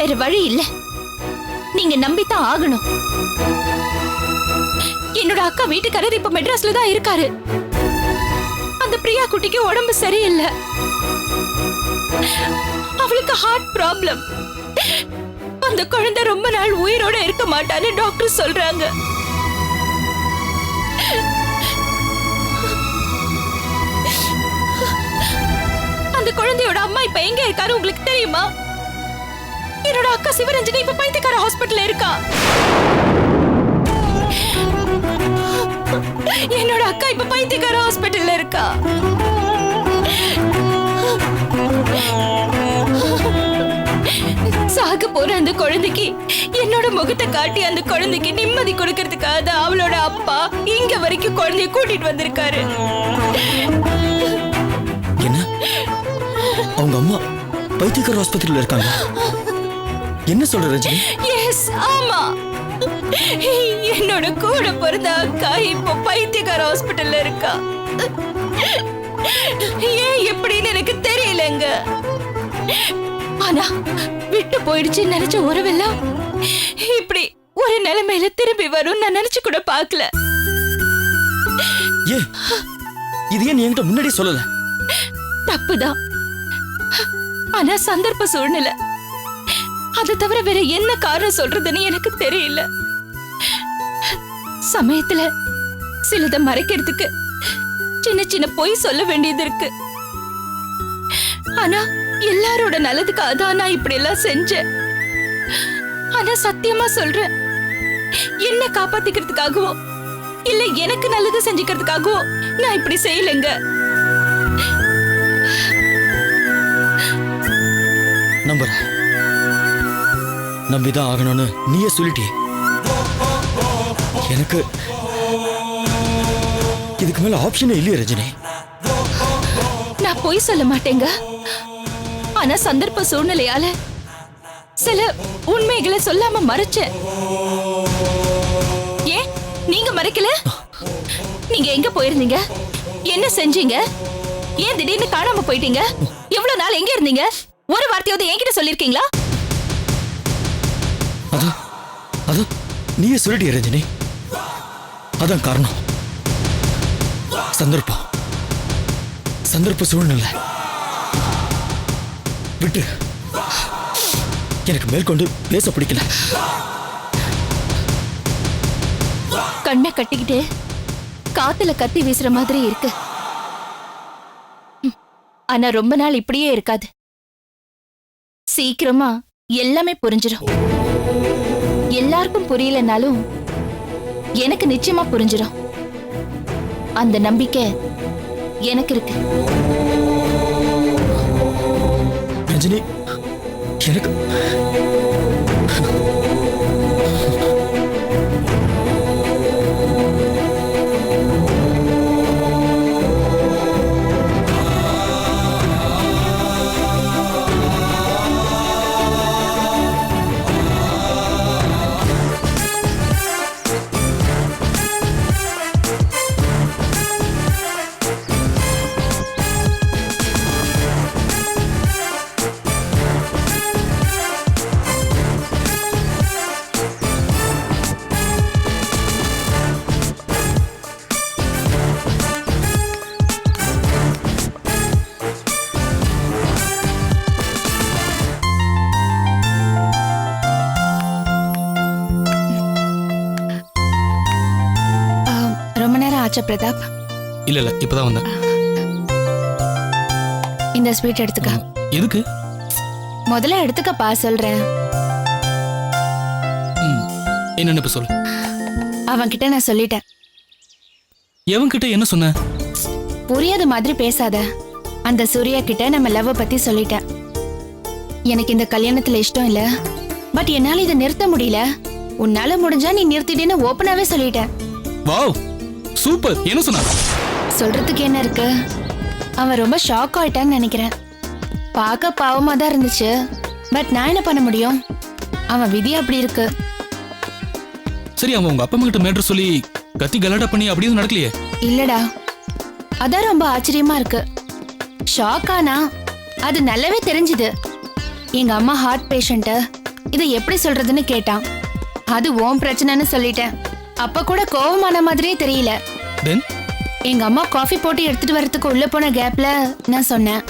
வேற வழி இல்ல, நீங்க நம்பித்தான் ஆகணும். என்னோட அக்கா வீட்டுக்காரர் இப்ப மெட்ராஸ்ல தான் இருக்காரு. அந்த பிரியா குட்டிக்கு உடம்பு சரியில்லை, அவளுக்கு ஹார்ட் ப்ராப்ளம். அந்த குழந்தை ரொம்ப நாள் உயிரோட இருக்க மாட்டான்னு டாக்டர் சொல்றாங்க. அந்த குழந்தையோட அம்மா இப்ப எங்க இருக்காரு உங்களுக்கு தெரியுமா? என்னோட அக்கா சிவரஞ்சனி இப்ப பைத்தியக்கார ஹாஸ்பிட்டல்ல இருக்கா. என்னோட அக்கா இப்ப பைத்தியக்கார ஹாஸ்பிட்டல்ல இருக்கா. சாக போற அந்த குழந்தைக்கு என்னோட முகத்தை காட்டி அந்த குழந்தைக்கு நிம்மதி கொடுக்கறதுக்காக அவளோட அப்பா இங்க வரைக்கும் குழந்தைய கூட்டிட்டு வந்திருக்காரு. என்ன? அவங்க அம்மா பைத்தியக்கார ஆஸ்பத்திரியில இருக்காங்க? என்ன சொல்ற ரஜினி? எஸ், ஆமா. என்னோட கூட பிறந்த அக்கா இப்போ பைத்தியக்கார ஹாஸ்பிட்டல்ல இருக்கா. ஏன் எப்படின்னு எனக்கு தெரியலங்க. ஆனா விட்டு போயிடுச்சு நினைச்ச உறவெல்லாம் இப்படி ஒரு நிலைமையில திரும்பி வரும் நான் நினைச்சு கூட பார்க்கல. ஏன் இது ஏன் என்கிட்ட முன்னாடி சொல்லல? தப்புதான், ஆனா சந்தர்ப்ப சூழ்நிலை. அதை தவிர வேற என்ன காரணம் சொல்றதுன்னு எனக்கு தெரியல. சமயத்துல சிலதை மறைக்கிறதுக்கு சின்ன சின்ன பொய் சொல்ல வேண்டியது இருக்கு. ஆனா எல்லாரோட நல்லதுக்காக தான் நான் இப்படி எல்லாம் செஞ்சேன். ஆனா சத்தியமா சொல்றேன், என்ன காப்பாத்திக்கிறதுக்காகவோ இல்ல எனக்கு நல்லது செஞ்சுக்கிறதுக்காகவோ நான் இப்படி செய்யலைங்க. நம்புறேன், நம்பிதான் ஆகணும்னு நீயே சொல்லிட்டியே. எனக்கு இதுக்கு மேல ஆப்ஷனே இல்லையே ரஜினி. நான் பொய் சொல்ல மாட்டேங்க, ஆனா சந்தர்ப்ப சூழ்நிலையால சில உண்மைகளை சொல்லாம மறைச்சேன். ஏன் நீங்க மறைக்கல? நீங்க எங்க போயிருந்தீங்க? என்ன செஞ்சீங்க? ஏன் திடீர்னு காணாம போயிட்டீங்க? எவ்வளவு நாள் எங்க இருந்தீங்க? ஒரு வார்த்தையாவது என்கிட்ட சொல்லிருக்கீங்களா? அது நீயே சொல்லிட்டியே ரஜினி. அதான் காரணம். சந்தர்ப்ப சூழ்நிலை. விட்டு, எனக்கு மேற்கொண்டு பேச பிடிக்கல. கண்ணை கட்டிக்கிட்டு காத்துல கத்தி வீசுற மாதிரி இருக்கு. ஆனா ரொம்ப நாள் இப்படியே இருக்காது. சீக்கிரமா எல்லாமே புரிஞ்சிடும். எல்லாருக்கும் புரியலனாலும் எனக்கு நிச்சயமா புரிஞ்சிடும். அந்த நம்பிக்கை எனக்கு இருக்கு. ரஜினி, எனக்கு ஆச்சா பிரதாப்? இல்ல இப்பதான் வந்தேன். இந்த ஸ்வீட் எடுத்துக்க. எதுக்கு? முதல்ல எடுத்துக்கப்பா சொல்றேன். என்னன்னு இப்ப சொல்லு. அவன்கிட்ட நான் சொல்லிட்டேன். எவன்கிட்ட என்ன சொன்ன? புரியாத மாதிரி பேசாத. அந்த சூர்யா கிட்ட நம்ம லவ் பத்தி சொல்லிட்டேன். எனக்கு இந்த கல்யாணத்துல இஷ்டம் இல்ல, பட் என்னால இதை நிறுத்த முடியல. உன்னால முடிஞ்சா நீ நிறுத்திட்டேன்னு ஓப்பனாவே சொல்லிட்டேன். Wow, super. என்ன சொன்ன? சொல்றதுக்கு என்ன இருக்கு? அவன் ரொம்ப ஷாக் ஆயிட்டான்னு நினைக்கிறேன். பார்க்க பாவமா தான் இருந்துச்சு, பட் நான் என்ன பண்ண முடியும்? அவன் விதி அப்படி இருக்கு. சரி, அவன் உங்க அப்பா கிட்ட மேட்டர் சொல்லி கத்தி கலாட்டா பண்ணி அப்படியே நடக்கலையே? இல்லடா, அதான் ரொம்ப ஆச்சரியமா இருக்கு. ஷாக் ஆனா அது நல்லாவே தெரிஞ்சுது. எங்க அம்மா ஹார்ட் பேஷண்ட், இதை எப்படி சொல்றதுன்னு கேட்டான். அது உன் பிரச்சனைன்னு சொல்லிட்டேன். அப்ப கூட கோவமான மாதிரியே தெரியல. தென் எங்க அம்மா காஃபி போட்டு எடுத்துட்டு வரதுக்கு உள்ள போன கேப்ல நான் சொன்னேன்.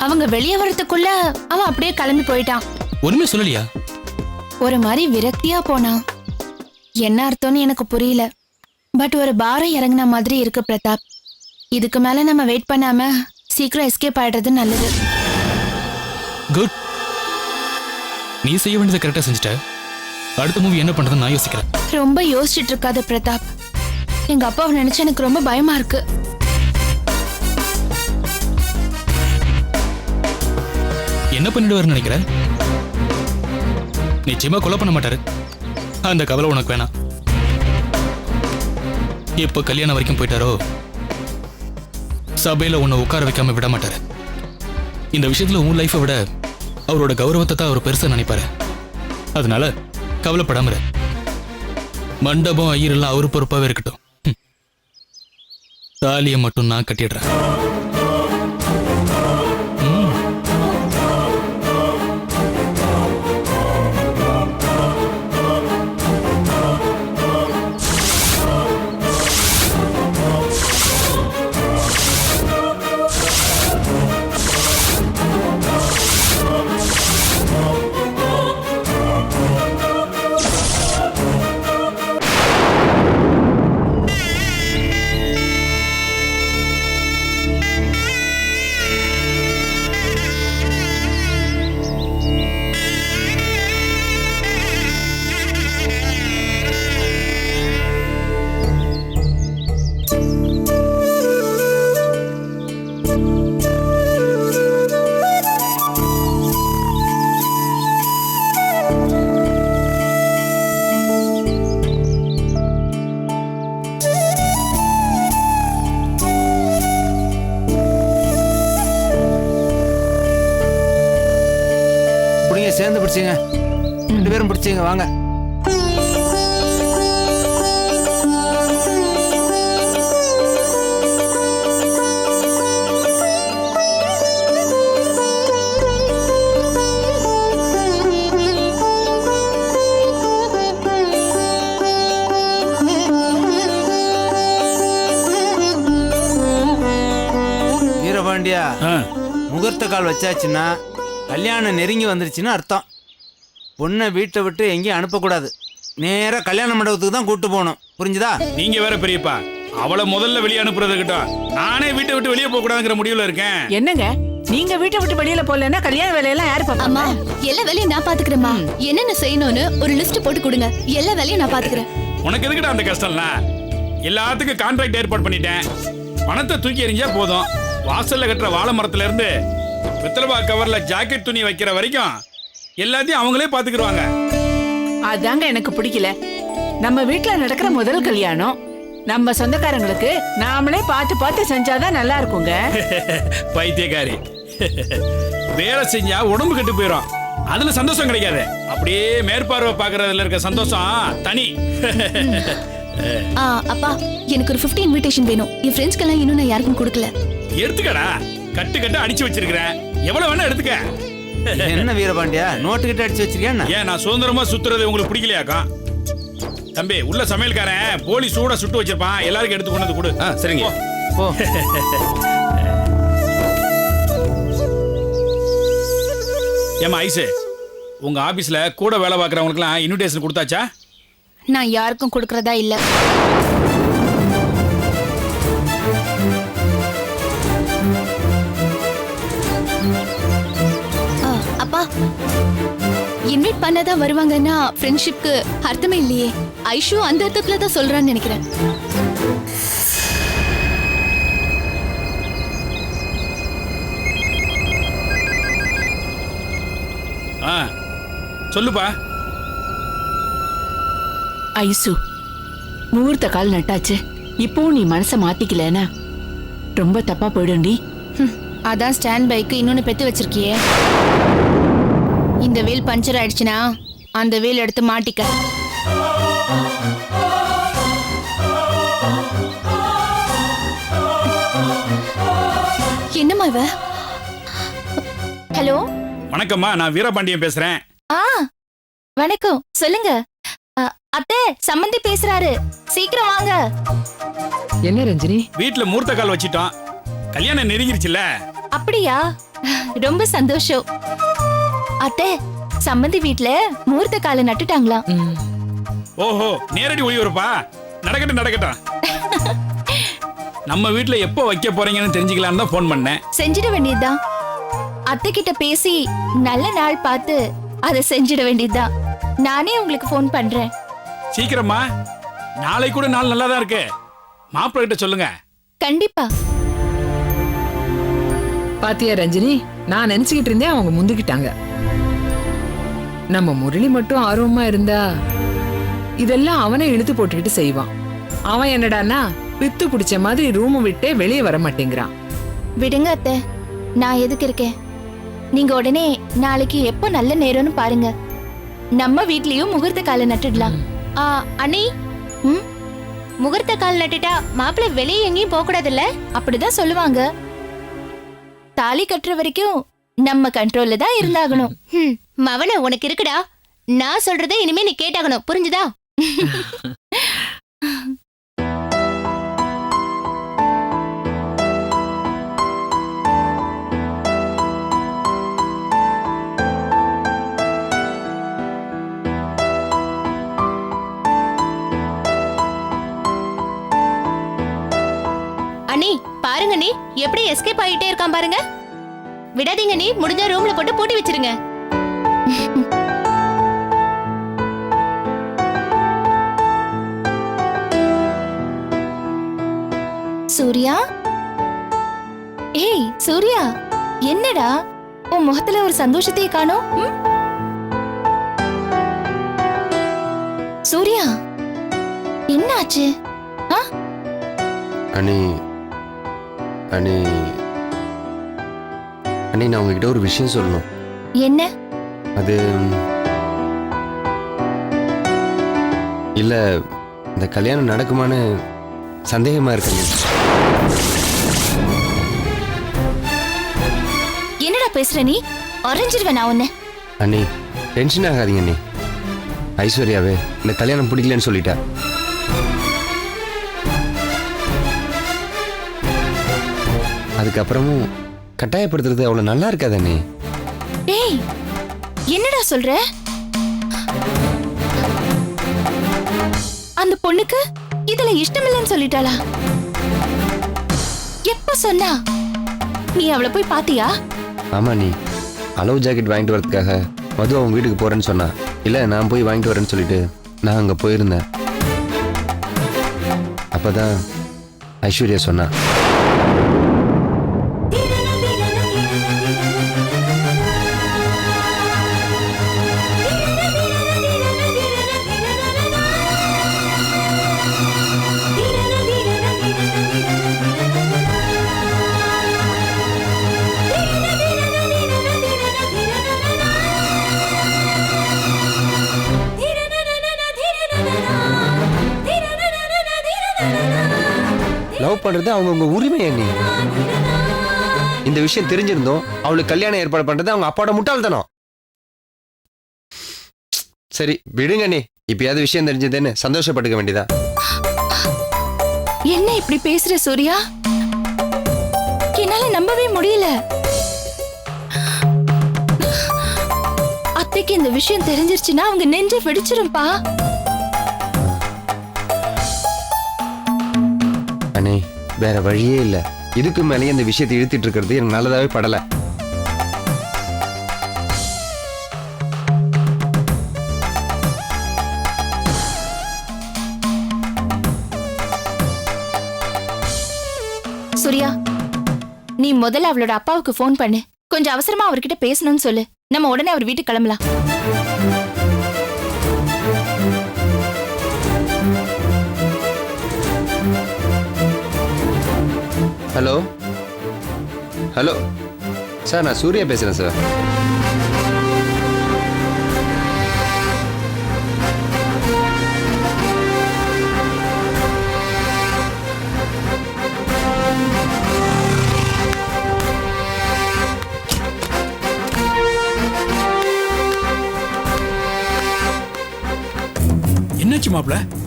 அவங்க வெளியே வரதுக்குள்ள அவன் அப்படியே கிளம்பி போயிட்டான். ஒண்ணுமே சொல்லலையா? ஒரு மாதிரி விரக்தியா போனான். என்ன அர்த்தம்னு எனக்கு புரியல. பட் ஒரு பாரம் இறங்கின மாதிரி இருக்கு பிரதாப். இதுக்கு மேல நம்ம வெயிட் பண்ணாம சீக்கிரம் எஸ்கேப் ஆயிடுறது நல்லது. குட். நீ செய்ய வேண்டியதை கரெக்டா செஞ்சுட்ட. அடுத்த மூவி என்ன பண்றதுன்னு நான் யோசிக்கிறேன். ரொம்ப யோசிச்சுட்டு இருக்காத பிரதாப். எங்க அப்பாவை நினைச்சு எனக்கு ரொம்ப பயமா இருக்கு. என்ன பண்ணிடுவாருன்னு நினைக்கிற? நிச்சயமா கொலை பண்ண மாட்டாரு. அந்த கவலை உனக்கு வேணாம். எப்ப கல்யாணம் வரைக்கும் போயிட்டாரோ சபையில உன்னை உட்கார வைக்காம விட மாட்டாரு. இந்த விஷயத்துல உன் லைஃபை விட அவரோட கௌரவத்தை தான் அவர் பெருசா நினைப்பாரு. அதனால கவலைப்படாம இரு. மண்டபம் ஐயரெல்லாம் அவரு பொறுப்பாவே இருக்கட்டும். தாலியை மட்டும் நான் கட்டிடுறேன். சேர்ந்து பிடிச்சிங்க. 2 பேரும் பிடிச்சிங்க. வாங்க. வீரபாண்டியா, முகூர்த்த கால் வச்சாச்சுன்னா கல்யாணம் நெருங்கி வந்துருச்சுன்னு அர்த்தம். பொண்ணை வீட்டை விட்டு எங்கேயும் அனுப்பக்கூடாது. நேரா கல்யாண மண்டபத்துக்கு தான் கூட்டு போகணும். புரிஞ்சுதா? நீங்க வேற பெரியப்பா, அவளை முதல்ல வெளியே அனுப்புறதுக்கிட்டோம். நானே வீட்டை விட்டு வெளியே போக கூடாதுங்கிற முடிவுல இருக்கேன். என்னங்க நீங்க வீட்டை விட்டு வெளியில போலன்னா கல்யாண வேலையெல்லாம் யாரு பாப்பா? அம்மா, எல்லா வேலையும் நான் பாத்துக்கிறேம்மா. என்னென்ன செய்யணும்னு ஒரு லிஸ்ட் போட்டு கொடுங்க. எல்லா வேலையும் நான் பாத்துக்கிறேன். உனக்கு எதுக்கிட்ட அந்த கஷ்டம்லாம்? எல்லாத்துக்கும் கான்ட்ராக்ட் ஏற்பாடு பண்ணிட்டேன். பணத்தை தூக்கி எறிஞ்சா போதும். வாசல்ல கட்டுற வாழை மரத்துல இருந்து பித்தளபா கவர்ல ஜாக்கெட் துணி வைக்கிற வரைக்கும் எல்லாத்தையும் அவங்களே பாத்துக்கிடுவாங்க. அதாங்க எனக்கு பிடிக்கல. நம்ம வீட்டுல நடக்கிற முதல் கல்யாணம். நம்ம சொந்தக்காரங்களுக்கு நாமளே பார்த்து பார்த்து செஞ்சாதான் நல்லா இருக்குங்க. பைத்தியக்காரி, வேலை செஞ்சா உடம்பு கெட்டு போயிடும். அதுல சந்தோஷம் கிடைக்காது. அப்படியே மேற்பார்வை பாக்குறதுல இருக்க சந்தோஷம் தனி. அப்பா, எனக்கு ஒரு 50 இன்விடேஷன் வேணும். என் ஃப்ரெண்ட்ஸ்க்கெல்லாம் இன்னும் நான் யாருக்கும் கொடுக்கல. எடுத்துக்கடா, கட்டு கட்டு அடிச்சு வச்சிருக்கிறேன். எவ்வளவு வேணா எடுத்துக்க. என்ன வீரபாண்டியா, நோட்டு கிட்ட அடிச்சு வச்சிருக்கேன்? ஏன் நான் சுதந்திரமா சுத்துறது உங்களுக்கு பிடிக்கலையாக்கா? தம்பி, உள்ள சமையல்காரன் போலி சூட சுட்டு வச்சிருப்பான். எல்லாருக்கும் எடுத்து கொண்டு வந்து கொடு. சரிங்க. போ. ஏமா ஐசு, உங்க ஆபீஸ்ல கூட வேலை பார்க்கறவங்களுக்குலாம் இன்விடேஷன் கொடுத்தாச்சா? நான் யாருக்கும் கொடுக்கறதா இல்ல. அப்பா, இன்வைட் பண்ணாதான் வருவாங்கன்னா ஃப்ரெண்ட்ஷிப்க்கு அர்த்தமே இல்லையே. ஐஷு அந்த அர்த்தத்துல தான் சொல்றான்னு நினைக்கிறேன். சொல்லுப்பா. ஐசு, முகூர்த்த கால் நட்டாச்சு. இப்பவும் நீ மனசை மாத்திக்கலனா ரொம்ப தப்பா போயிடும்டி. அதான் ஸ்டாண்ட் பைக்கு இன்னொன்னு பெத்து வச்சிருக்கியே. இந்த வீல் பஞ்சர் ஆயிடுச்சுன்னா அந்த வீல் எடுத்து மாட்டிக்க. என்னம்மா இவ? ஹலோ, வணக்கம்மா, நான் வீரபாண்டியன் பேசுறேன். வணக்கம், சொல்லுங்க. அத்தை, சம்மந்தி பேசுறாரு, சீக்கிரம் வாங்க. என்ன ரஞ்சினி? வீட்டுல மூர்த்த கால் வச்சிட்டோம், கல்யாணம் நெருங்கிருச்சுல. அப்படியா? ரொம்ப சந்தோஷம். அத்தை, சம்மந்தி வீட்ல மூர்த்த காலை நட்டுட்டாங்களாம். ஓஹோ, நேரடி ஒளிபரப்பா? நடக்கட்டும் நடக்கட்டும். நம்ம வீட்டுல எப்போ வைக்க போறீங்கன்னு தெரிஞ்சுக்கலான்னு தான் போன் பண்ணேன். செஞ்சிட வேண்டியதுதான். அத்தை கிட்ட பேசி நல்ல நாள் பார்த்து அதை செஞ்சிட வேண்டியதுதான். நானே உங்களுக்கு போன் பண்றேன். சீக்கிரமா, நாளை கூட நாள் நல்லா தான் இருக்கு. மாப்பிள்ளை கிட்ட சொல்லுங்க. கண்டிப்பா. பாத்தியா ரஞ்சினி, நான் நினைச்சுக்கிட்டு இருந்தேன் அவங்க முந்துக்கிட்டாங்க. நம்ம முரளி மட்டும் ஆர்வமா இருந்தா இதெல்லாம் அவனை இழுத்து போட்டுக்கிட்டு செய்வான். அவன் என்னடான்னா பித்து பிடிச்ச மாதிரி ரூம் விட்டே வெளியே வர மாட்டேங்கிறான். விடுங்க அத்தை, நான் எதுக்கு இருக்கேன். நீங்க உடனே நாளைக்கு எப்போ நல்ல நேரம்னு பாருங்க. நம்ம வீட்லயும் முகூர்த்த காலை நட்டுடலாம். அண்ணி, முகூர்த்த கால் நட்டுட்டா மாப்பிள்ளை வெளியே எங்கேயும் போக கூடாதுல்ல? அப்படிதான் சொல்லுவாங்க. தாலி கட்டுற வரைக்கும் நம்ம கண்ட்ரோல்ல தான் இருந்தாகணும். மவன, உனக்கு இருக்குடா. நான் சொல்றதை இனிமே நீ கேட்டாகணும், புரிஞ்சுதா? அண்ணி பாருங்க, நீ எப்படி எஸ்கேப் ஆகிட்டே இருக்கான் பாருங்க. விடாதீங்க, நீ முடிஞ்ச ரூம்ல போட்டு பூட்டி வச்சிருங்க. சூர்யா, ஏய் சூர்யா, என்னடா உன் முகத்துல ஒரு சந்தோஷத்தையே காணோம்? சூர்யா, என்னாச்சு? அண்ணி அண்ணி அண்ணி, நான் உங்ககிட்ட ஒரு விஷயம் சொல்லணும். என்ன? அது இல்ல, இந்த கல்யாணம் நடக்குமான்னு சந்தேகமா இருக்குங்க. என்னடா பேசுற நீ? அரைஞ்சிருவேன் நான் உன்னை. அண்ணி, டென்ஷன் ஆகாதீங்க அண்ணி. ஐஸ்வர்யாவே இந்த கல்யாணம் பிடிக்கலன்னு சொல்லிட்டா. அதுக்கப்புறமும் கட்டாயப்படுத்துறது அவ்வளவு நல்லா இருக்காது அண்ணி. டேய், என்னடா சொல்ற? அந்த பொண்ணுக்கு இதுல இஷ்டமில்லைன்னு சொல்லிட்டாளா? எப்ப சொன்னா? நீ அவளை போய் பாத்தியா? ஆமா அண்ணி, அளவு ஜாக்கெட் வாங்கிட்டு வரதுக்காக மது அவன் வீட்டுக்கு போறேன்னு சொன்னா. இல்ல, நான் போய் வாங்கிட்டு வரேன்னு சொல்லிட்டு நான் அங்க போயிருந்தேன். அப்பதான் ஐஸ்வர்யா சொன்னா. லவ் பண்றது அவங்க உரிமை அண்ணி. இந்த விஷயம் தெரிஞ்சிருந்தோம் அவளுக்கு கல்யாணம் ஏற்பாடு பண்றது அவங்க அப்பாவோட முட்டாள்தனம். சரி விடுங்க அண்ணி, இப்பயாவது விஷயம் தெரிஞ்சதுன்னு சந்தோஷப்பட்டுக்க வேண்டியதா. என்ன இப்படி பேசுற சூர்யா? என்னால நம்பவே முடியல. அத்தைக்கு இந்த விஷயம் தெரிஞ்சிருச்சுன்னா அவங்க நெஞ்ச வெடிச்சிரும்பா. அண்ணே, வேற வழியே இல்ல. இதுக்கு மேலேயே இந்த விஷயத்தை இழுத்துட்டு இருக்கிறது எனக்கு நல்லதாவே படல. சூர்யா, நீ முதல்ல அவளோட அப்பாவுக்கு போன் பண்ணு. கொஞ்சம் அவசரமா அவர்கிட்ட பேசணும்னு சொல்லு. நம்ம உடனே அவர் வீட்டுக்கு கிளம்பலாம். ஹலோ ஹலோ சார், நான் சூர்யா பேசுறேன் சார்.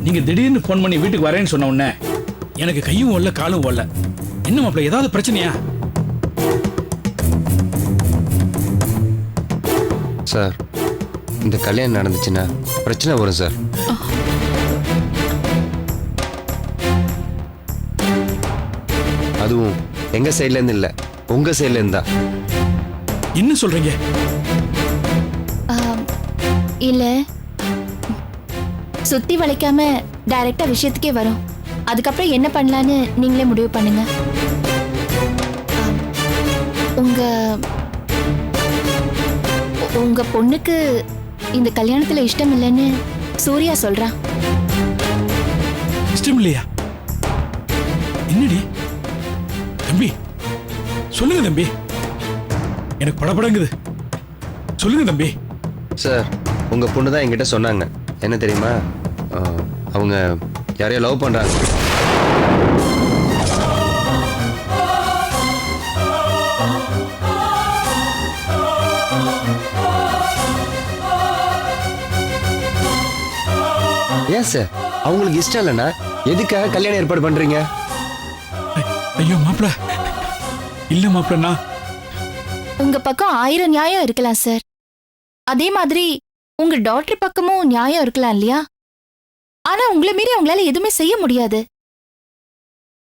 நீங்க திடீர்னு ஃபோன் பண்ணி வீட்டுக்கு வரேன்னு சொன்ன உடனே எனக்கு கையும் ஓடல காலும் ஓடல. என்ன மாப்பிள்ள, ஏதாவது பிரச்சனையா? சார், இந்த கல்யாணம் நடந்துச்சுன்னா பிரச்சனை வரும் சார். அதுவும் எங்க சைட்ல இருந்து இல்ல, உங்க சைட்ல இருந்தா. என்ன சொல்றீங்க? இல்ல, சுத்தி வளைக்காம டைரக்டா விஷயத்துக்கே வரும். அதுக்கப்புறம் என்ன பண்ணலான்னு நீங்களே முடிவு பண்ணுங்க. உங்க உங்க பொண்ணுக்கு இந்த கல்யாணத்துல இஷ்டம் இல்லைன்னு சூர்யா சொல்றான். இஷ்டம் இல்லையா? என்னடி தம்பி, சொல்லுங்க தம்பி, எனக்கு படபடங்குது. சொல்லுங்க தம்பி. சார், உங்க பொண்ணு தான் என்கிட்ட சொன்னாங்க. என்ன தெரியுமா, அவங்க யாரையோ லவ் பண்றாங்க. ஏன் சார், அவங்களுக்கு இஷ்டம் இல்லைன்னா எதுக்காக கல்யாணம் ஏற்பாடு பண்றீங்க? ஐயோ மாப்பிள, இல்ல மாப்பிளண்ணா, உங்க பக்கம் 1000 நியாயம் இருக்கலாம் சார். அதே மாதிரி உங்க டாக்டர் பக்கமும் நியாயம் இருக்கலாம் இல்லையா? ஆனா உங்களை மீறி அவங்களால எதுவுமே செய்ய முடியாது.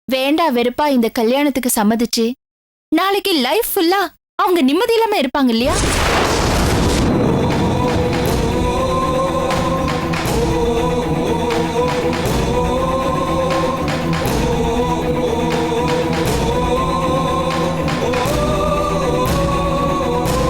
வேண்டா வெறுப்பா இந்த கல்யாணத்துக்கு சம்மதிச்சு நாளைக்கு லைஃப் ஃபுல்லா அவங்க நிம்மதி இல்லாம இருப்பாங்க இல்லையா?